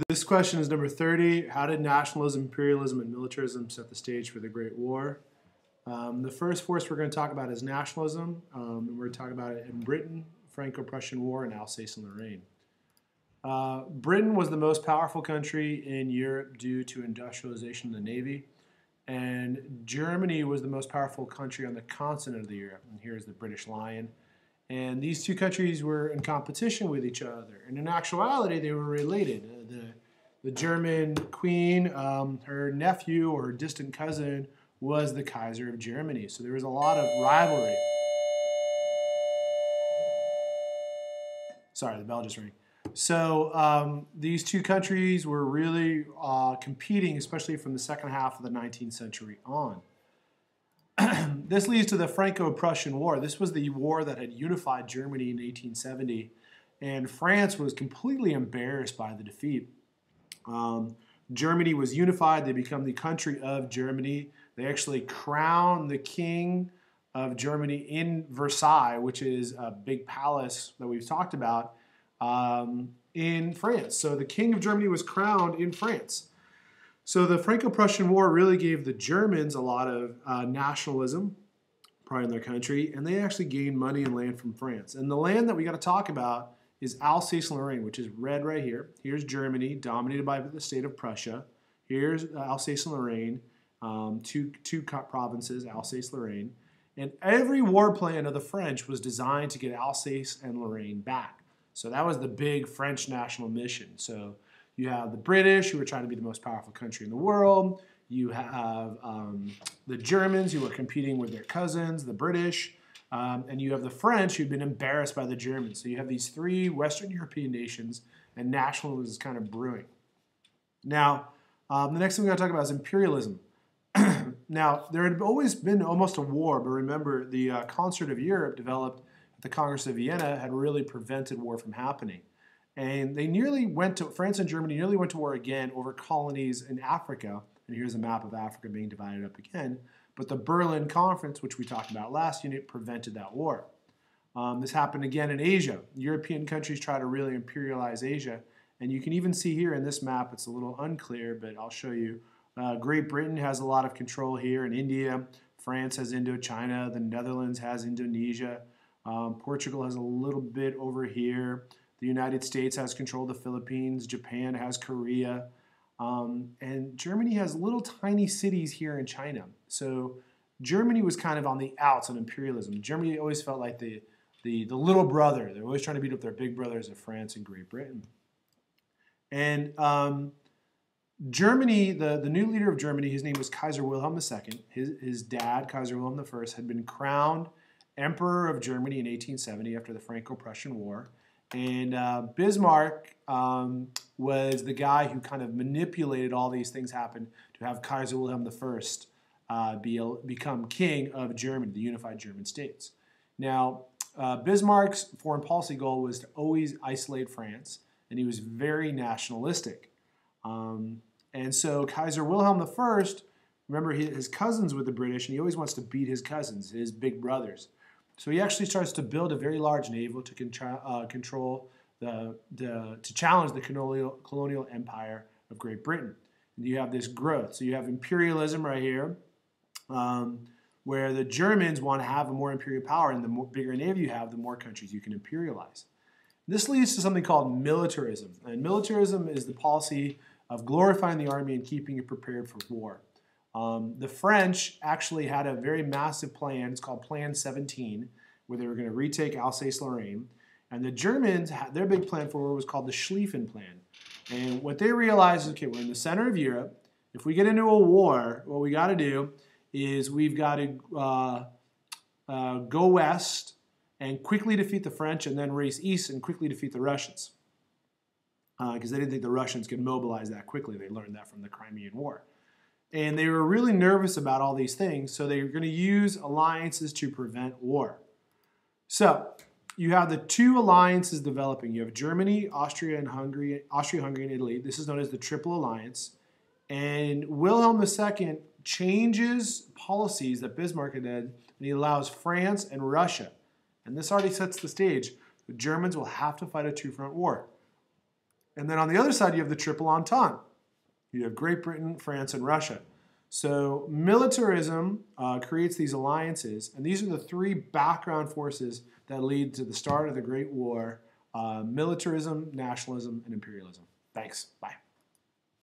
This question is number 30. How did nationalism, imperialism, and militarism set the stage for the Great War? The first force we're going to talk about is nationalism. And we're going to talk about it in Britain, Franco-Prussian War, and Alsace and Lorraine. Britain was the most powerful country in Europe due to industrialization of the Navy. And Germany was the most powerful country on the continent of Europe. And here's the British Lion. And these two countries were in competition with each other. And in actuality, they were related. The German queen, her nephew or her distant cousin was the Kaiser of Germany. So there was a lot of rivalry. Sorry, the bell just rang. So these two countries were really competing, especially from the second half of the 19th century on. This leads to the Franco-Prussian War. This was the war that had unified Germany in 1870, and France was completely embarrassed by the defeat. Germany was unified. They become the country of Germany. They actually crowned the king of Germany in Versailles, which is a big palace that we've talked about, in France. So the king of Germany was crowned in France. So the Franco-Prussian War really gave the Germans a lot of nationalism, pride in their country, and they actually gained money and land from France. And the land that we got to talk about is Alsace and Lorraine, which is red right here. Here's Germany, dominated by the state of Prussia. Here's Alsace and Lorraine, two provinces, Alsace and Lorraine. And every war plan of the French was designed to get Alsace and Lorraine back. So that was the big French national mission. So you have the British, who were trying to be the most powerful country in the world. You have the Germans, who were competing with their cousins, the British. And you have the French, who've been embarrassed by the Germans. So you have these three Western European nations, and nationalism is kind of brewing. Now, the next thing we're going to talk about is imperialism. Now, there had always been almost a war, but remember, the Concert of Europe developed at the Congress of Vienna had really prevented war from happening. And they nearly went to, France and Germany nearly went to war again over colonies in Africa. And here's a map of Africa being divided up again. But the Berlin Conference, which we talked about last unit, prevented that war. This happened again in Asia. European countries try to really imperialize Asia. And you can even see here in this map, it's a little unclear, but I'll show you. Great Britain has a lot of control here in India. France has Indochina. The Netherlands has Indonesia. Portugal has a little bit over here. The United States has control of the Philippines. Japan has Korea. And Germany has little tiny cities here in China. So Germany was kind of on the outs on imperialism. Germany always felt like the little brother. They're always trying to beat up their big brothers of France and Great Britain. And Germany, the new leader of Germany, his name was Kaiser Wilhelm II. His dad, Kaiser Wilhelm I, had been crowned Emperor of Germany in 1870 after the Franco-Prussian War. And Bismarck was the guy who kind of manipulated all these things happen to have Kaiser Wilhelm I become king of Germany, the unified German states. Now, Bismarck's foreign policy goal was to always isolate France, and he was very nationalistic. And so Kaiser Wilhelm I, remember his cousins with the British, and he always wants to beat his cousins, his big brothers. So he actually starts to build a very large naval to control to challenge the colonial empire of Great Britain. And you have this growth. So you have imperialism right here, where the Germans want to have a more imperial power, and the bigger navy you have, the more countries you can imperialize. This leads to something called militarism. And militarism is the policy of glorifying the army and keeping it prepared for war. The French actually had a very massive plan. It's called Plan 17, where they were going to retake Alsace-Lorraine. And the Germans, their big plan for war was called the Schlieffen Plan. And what they realized is, okay, we're in the center of Europe. If we get into a war, what we got to do is we've got to go west and quickly defeat the French, and then race east and quickly defeat the Russians. Because they didn't think the Russians could mobilize that quickly. They learned that from the Crimean War. And they were really nervous about all these things, so they were going to use alliances to prevent war. So you have the two alliances developing. You have Germany, Austria-Hungary, and Italy. This is known as the Triple Alliance. And Wilhelm II changes policies that Bismarck had, and he allows France and Russia. And this already sets the stage. The Germans will have to fight a two-front war. And then on the other side, you have the Triple Entente. You have Great Britain, France, and Russia. So militarism creates these alliances, and these are the three background forces that lead to the start of the Great War: militarism, nationalism, and imperialism. Thanks. Bye.